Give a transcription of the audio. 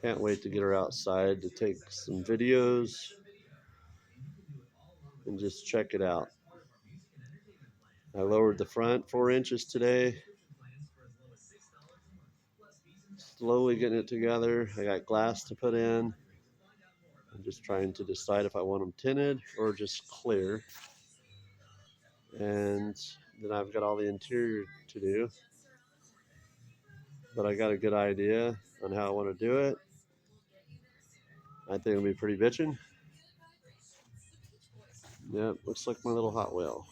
Can't wait to get her outside to take some videos and just check it out. I lowered the front 4 inches today. Slowly getting it together. I got glass to put in. I'm just trying to decide if I want them tinted or just clear. And then I've got all the interior to do. But I got a good idea on how I want to do it. I think it'll be pretty bitchin'. Yep, looks like my little Hot Wheel.